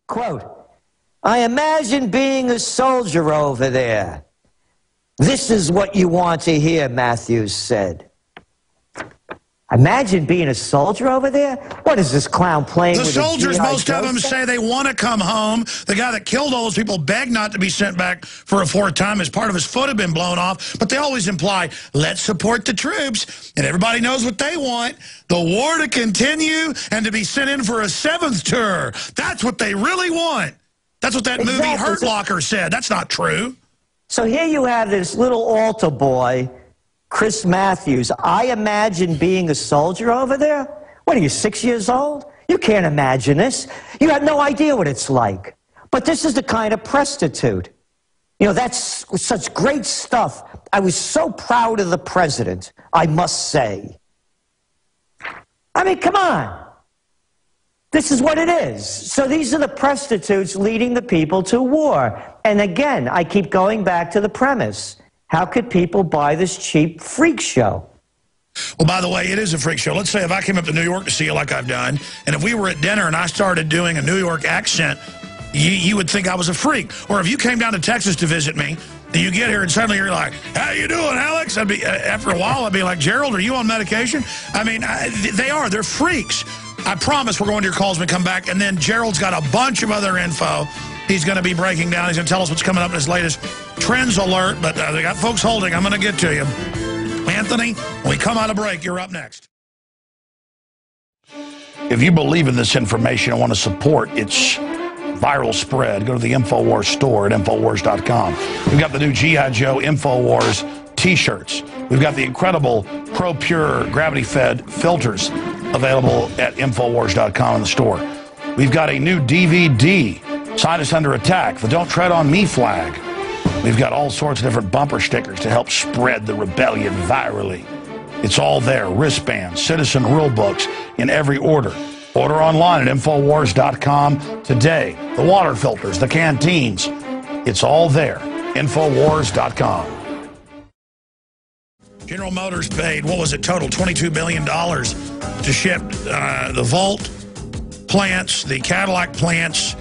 Quote, I imagine being a soldier over there. This is what you want to hear, Matthews said. Imagine being a soldier over there? What is this clown playing with? The soldiers, most of them say they want to come home. The guy that killed all those people begged not to be sent back for a fourth time as part of his foot had been blown off. But they always imply, let's support the troops. And everybody knows what they want. The war to continue and to be sent in for a seventh tour. That's what they really want. That's what that movie Hurt Locker said. That's not true. So here you have this little altar boy, Chris Matthews. I imagine being a soldier over there? What are you, 6 years old? You can't imagine this. You have no idea what it's like. But this is the kind of prostitute. You know, that's such great stuff. I was so proud of the president, I must say. I mean, come on. This is what it is. So these are the prostitutes leading the people to war. And again, I keep going back to the premise. How could people buy this cheap freak show? Well, by the way, it is a freak show. Let's say if I came up to New York to see you like I've done, and if we were at dinner and I started doing a New York accent, you would think I was a freak. Or if you came down to Texas to visit me, and you get here and suddenly you're like, how you doing, Alex? I'd be, after a while, I'd be like, Gerald, are you on medication? I mean, they're freaks. I promise we're going to your calls when we come back. And then Gerald's got a bunch of other info he's going to be breaking down. He's going to tell us what's coming up in his latest trends alert. But they got folks holding. I'm going to get to you. Anthony, when we come out of break, you're up next. If you believe in this information and want to support its viral spread, go to the InfoWars store at InfoWars.com. We've got the new G.I. Joe InfoWars T-shirts. We've got the incredible Pro Pure gravity-fed filters available at InfoWars.com in the store. We've got a new DVD, Scientists Under Attack, the Don't Tread on Me flag. We've got all sorts of different bumper stickers to help spread the rebellion virally. It's all there, wristbands, citizen rule books in every order. Order online at InfoWars.com today. The water filters, the canteens, it's all there. InfoWars.com. General Motors paid, what was it, total $22 billion to ship the Volt plants, the Cadillac plants,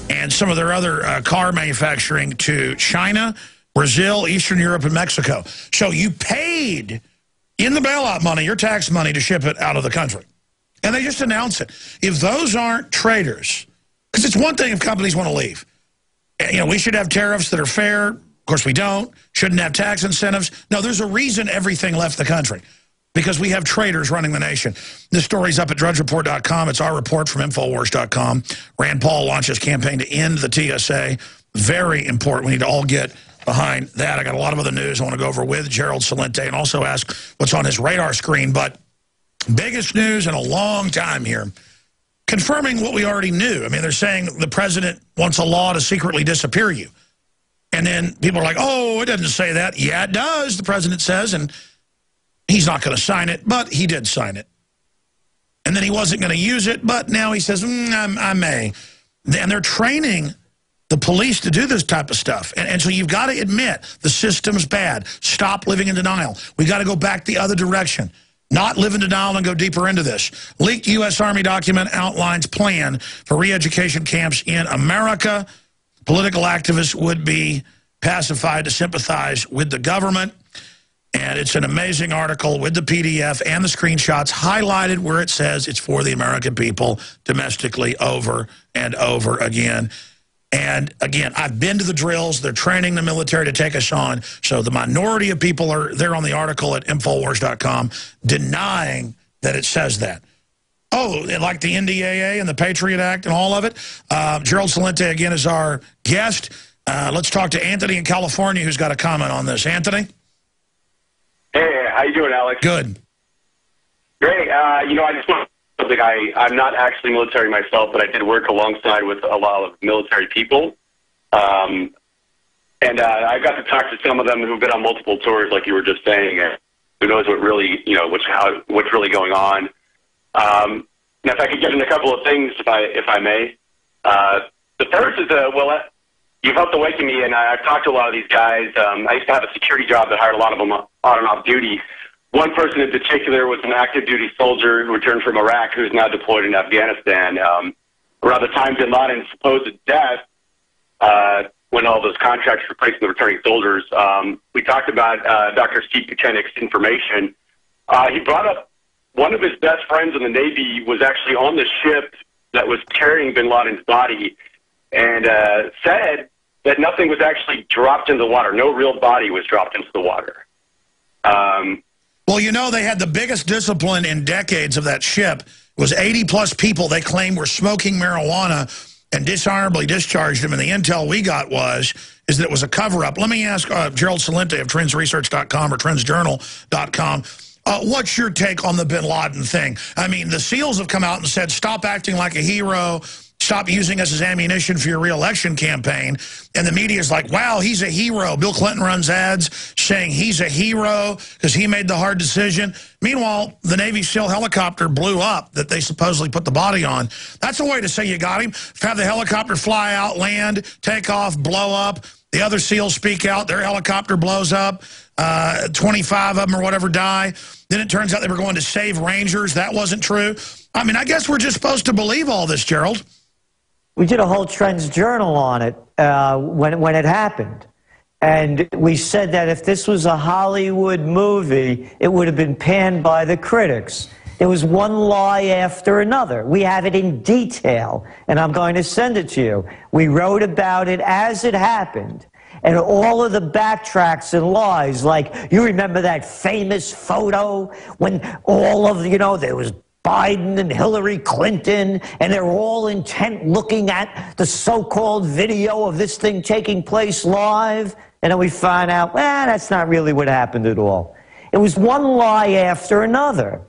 and some of their other car manufacturing to China, Brazil, Eastern Europe, and Mexico. So you paid in the bailout money, your tax money, to ship it out of the country. And they just announce it. If those aren't traitors, because it's one thing if companies want to leave. You know, we should have tariffs that are fair. Of course, we don't. Shouldn't have tax incentives. No, there's a reason everything left the country. Because we have traitors running the nation. This story's up at drudgereport.com. It's our report from InfoWars.com. Rand Paul launched his campaign to end the TSA. Very important. We need to all get behind that. I got a lot of other news I want to go over with Gerald Celente and also ask what's on his radar screen. But biggest news in a long time here, confirming what we already knew. I mean, they're saying the president wants a law to secretly disappear you. And then people are like, oh, it doesn't say that. Yeah, it does, the president says, and he's not going to sign it, but he did sign it. And then he wasn't going to use it, but now he says, I may. And they're training the police to do this type of stuff. And so you've got to admit the system's bad. Stop living in denial. We've got to go back the other direction. Not live in denial and go deeper into this. Leaked U.S. Army document outlines plan for re-education camps in America. Political activists would be pacified to sympathize with the government. And it's an amazing article with the PDF and the screenshots highlighted where it says it's for the American people domestically over and over again. And again, I've been to the drills. They're training the military to take us on. So the minority of people are there on the article at InfoWars.com denying that it says that. Oh, like the NDAA and the Patriot Act and all of it. Gerald Celente, again, is our guest. Let's talk to Anthony in California, who's got a comment on this. Anthony? Hey, how you doing, Alex? Good. Great. You know, I just want to say I'm not actually military myself, but I did work alongside with a lot of military people. And I got to talk to some of them who've been on multiple tours, like you were just saying, and who knows what really, you know, what's really going on. Now, if I could get in a couple of things, if I may. The first is, well, you've helped awaken me, and I've talked to a lot of these guys. I used to have a security job that hired a lot of them on and off duty. One person in particular was an active duty soldier who returned from Iraq who's now deployed in Afghanistan. around the time Bin Laden's supposed death, when all those contracts were placed in the returning soldiers, we talked about Dr. Steve Kutenik's information. He brought up one of his best friends in the Navy was actually on the ship that was carrying Bin Laden's body, and said that nothing was actually dropped into the water. No real body was dropped into the water. Well, you know, they had the biggest discipline in decades of that ship. It was 80-plus people they claimed were smoking marijuana and dishonorably discharged them. And the intel we got is that it was a cover-up. Let me ask Gerald Celente of trendsresearch.com or trendsjournal.com, what's your take on the Bin Laden thing? I mean, the SEALs have come out and said, stop acting like a hero, stop using us as ammunition for your re-election campaign. And the media is like, wow, he's a hero. Bill Clinton runs ads saying he's a hero because he made the hard decision. Meanwhile, the Navy SEAL helicopter blew up that they supposedly put the body on. That's a way to say you got him. Have the helicopter fly out, land, take off, blow up. The other SEALs speak out. Their helicopter blows up. 25 of them or whatever die. Then it turns out they were going to save Rangers. That wasn't true. I mean, I guess we're just supposed to believe all this, Gerald. We did a whole Trends Journal on it when it happened. And we said that if this was a Hollywood movie, it would have been panned by the critics. There was one lie after another. We have it in detail, and I'm going to send it to you. We wrote about it as it happened. And all of the backtracks and lies, like, you remember that famous photo when all of, you know, there was Biden and Hillary Clinton, and they're all intent looking at the so-called video of this thing taking place live. And then we find out, well, that's not really what happened at all. It was one lie after another.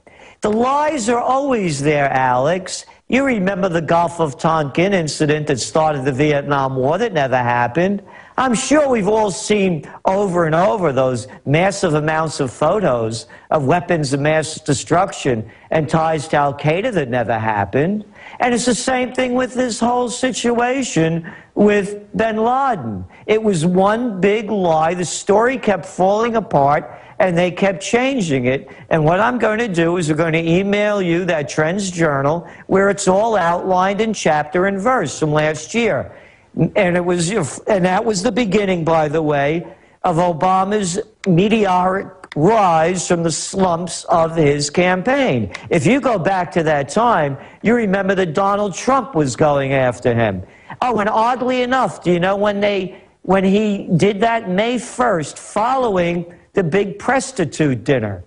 The lies are always there, Alex. You remember the Gulf of Tonkin incident that started the Vietnam War that never happened. I'm sure we've all seen over and over those massive amounts of photos of weapons of mass destruction and ties to Al-Qaeda that never happened. And it's the same thing with this whole situation with bin Laden. It was one big lie. The story kept falling apart, and they kept changing it. And what I'm going to do is we're going to email you that Trends Journal where it's all outlined in chapter and verse from last year. And that was the beginning, by the way, of Obama's meteoric rise from the slumps of his campaign. If you go back to that time, you remember that Donald Trump was going after him. Oh, and oddly enough, do you know when he did that May 1st, following the big prostitute dinner,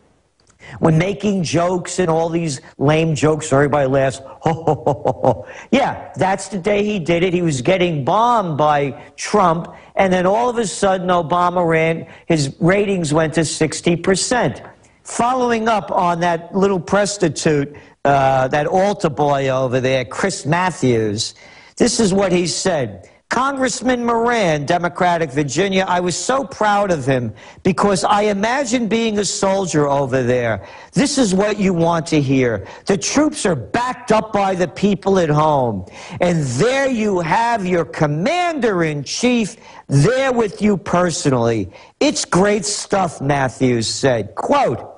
when making jokes and all these lame jokes, so everybody laughs, ho, ho, ho, ho, ho. Yeah, that's the day he did it. He was getting bombed by Trump, and then all of a sudden Obama ran, his ratings went to 60%. Following up on that little prostitute, that altar boy over there, Chris Matthews, this is what he said. Congressman Moran, Democratic Virginia, I was so proud of him because I imagine being a soldier over there. This is what you want to hear. The troops are backed up by the people at home. And there you have your commander-in-chief there with you personally. It's great stuff, Matthews said. Quote,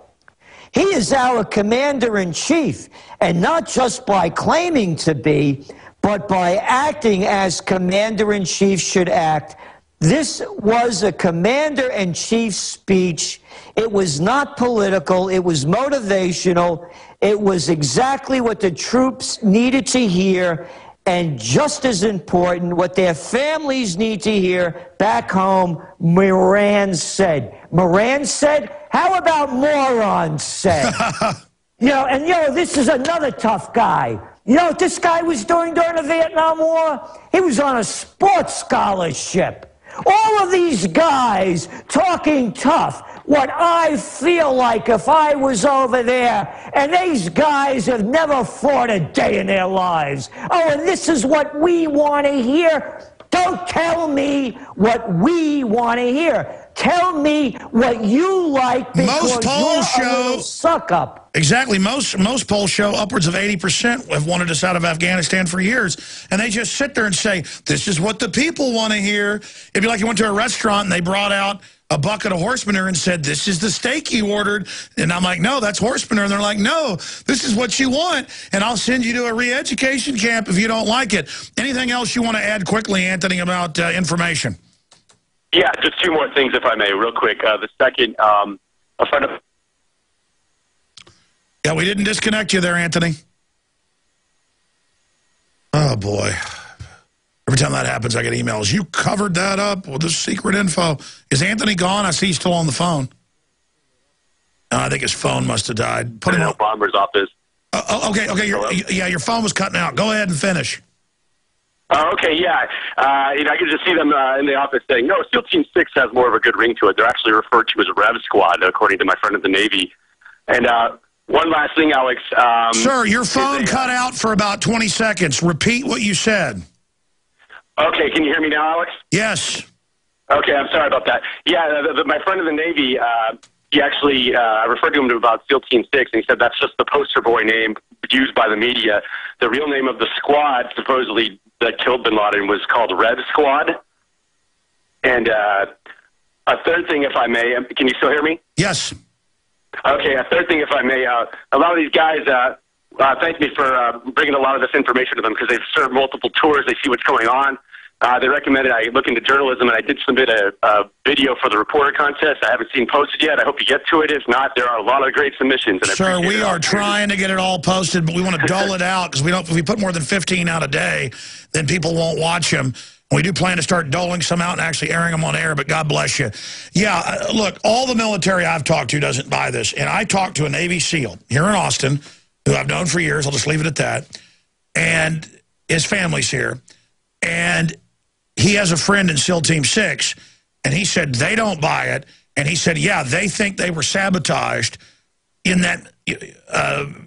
he is our commander-in-chief, and not just by claiming to be, but by acting as commander-in-chief should act. This was a commander-in-chief speech. It was not political. It was motivational. It was exactly what the troops needed to hear, and just as important, what their families need to hear back home, Moran said. Moran said? How about moron said? This is another tough guy. You know what this guy was doing during the Vietnam War? He was on a sports scholarship. All of these guys talking tough. What I feel like if I was over there, and these guys have never fought a day in their lives. Oh, and this is what we want to hear. Don't tell me what we want to hear. Tell me what you like because most polls you're a little suck up. Exactly. Most polls show upwards of 80% have wanted us out of Afghanistan for years. And they just sit there and say, this is what the people want to hear. It'd be like you went to a restaurant and they brought out a bucket of horse manure and said, this is the steak you ordered. And I'm like, no, that's horse manure. And they're like, no, this is what you want. And I'll send you to a re-education camp if you don't like it. Anything else you want to add quickly, Anthony, about information? Yeah, just two more things, if I may, real quick. The second, a friend of... Yeah, we didn't disconnect you there, Anthony. Oh, boy. Every time that happens, I get emails. You covered that up with the secret info. Is Anthony gone? I see he's still on the phone. I think his phone must have died. Put him on Bomber's office. Okay. Your phone was cutting out. Go ahead and finish. Oh, okay, yeah. I can just see them in the office saying, no, SEAL Team 6 has more of a good ring to it. They're actually referred to as a Rev Squad, according to my friend in the Navy. And one last thing, Alex. Sir, your phone cut out for about 20 seconds. Repeat what you said. Okay, can you hear me now, Alex? Yes. Okay, I'm sorry about that. Yeah, my friend in the Navy, he actually, I referred to him about SEAL Team 6, and he said that's just the poster boy name used by the media. The real name of the squad, supposedly, that killed bin Laden was called Rev Squad. And a third thing, if I may, can you still hear me? Yes. Okay, a third thing, if I may, a lot of these guys thank me for bringing a lot of this information to them because they've served multiple tours. They see what's going on. They recommended I look into journalism, and I did submit a video for the reporter contest. I haven't seen posted yet. I hope you get to it. If not, there are a lot of great submissions. And sir, we are trying to get it all posted, but we want to dull it out because if we put more than 15 out a day, then people won't watch them. We do plan to start doling some out and actually airing them on air, but God bless you. Yeah, look, all the military I've talked to doesn't buy this. And I talked to a Navy SEAL here in Austin, who I've known for years. I'll just leave it at that. And his family's here. And he has a friend in SEAL Team 6, and he said they don't buy it. And he said, yeah, they think they were sabotaged in that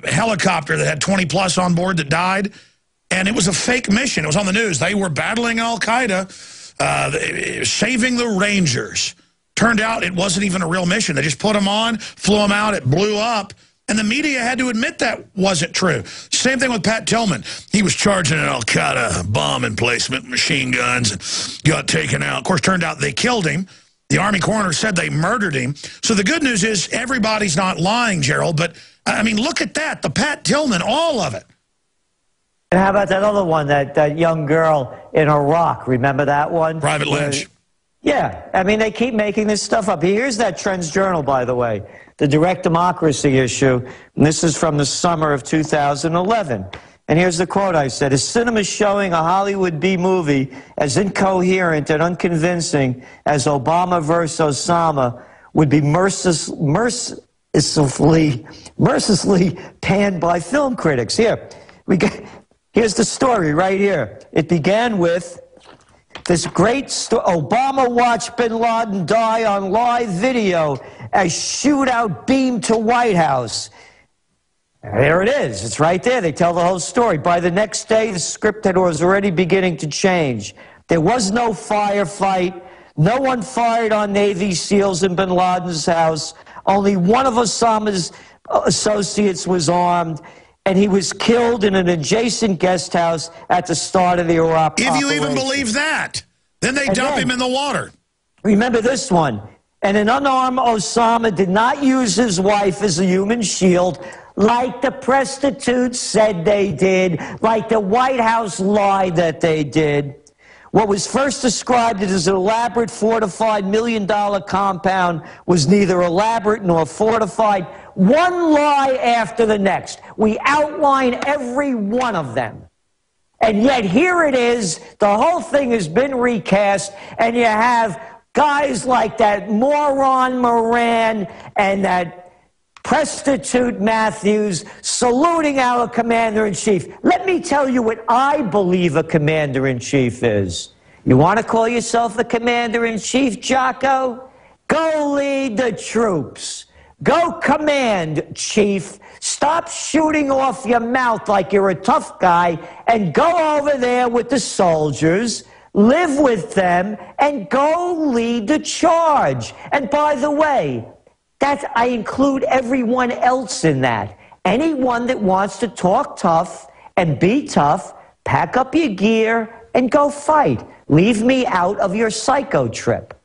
helicopter that had 20-plus on board that died. And it was a fake mission. It was on the news. They were battling al-Qaeda, saving the Rangers. Turned out it wasn't even a real mission. They just put them on, flew them out, it blew up. And the media had to admit that wasn't true. Same thing with Pat Tillman. He was charging an al-Qaeda bomb emplacement, machine guns, and got taken out. Of course, turned out they killed him. The Army coroner said they murdered him. So the good news is everybody's not lying, Gerald. But, I mean, look at that. The Pat Tillman, all of it. And how about that other one, that young girl in Iraq? Remember that one? Private Lynch. Yeah. I mean, they keep making this stuff up. Here's that Trends Journal, by the way, the direct democracy issue. And this is from the summer of 2011. And here's the quote I said: "Is cinema showing a Hollywood B movie as incoherent and unconvincing as Obama versus Osama would be mercilessly panned by film critics." Here's the story right here. It began with this great story. Obama watched bin Laden die on live video as shootout beamed to White House. There it is. It's right there. They tell the whole story. By the next day, the script was already beginning to change. There was no firefight. No one fired on Navy SEALs in bin Laden's house. Only one of Osama's associates was armed, and he was killed in an adjacent guest house at the start of the Iraq operation. If you even believe that, then they dump him in the water. Remember this one. And an unarmed Osama did not use his wife as a human shield like the prostitutes said they did, like the White House lied that they did. What was first described as an elaborate fortified $1 million compound was neither elaborate nor fortified. One lie after the next. We outline every one of them. And yet here it is. The whole thing has been recast, and you have guys like that moron Moran and that prostitute Matthews saluting our commander-in-chief. Let me tell you what I believe a commander-in-chief is. You want to call yourself the commander-in-chief, Jocko? Go lead the troops. Go command, chief. Stop shooting off your mouth like you're a tough guy and go over there with the soldiers, live with them, and go lead the charge. And by the way, I include everyone else in that. Anyone that wants to talk tough and be tough, pack up your gear and go fight. Leave me out of your psycho trip.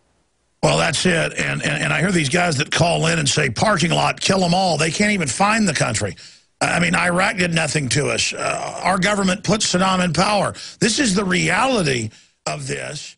Well, that's it. And I hear these guys that call in and say, parking lot, kill them all. They can't even find the country. I mean, Iraq did nothing to us. Our government put Saddam in power. This is the reality of this.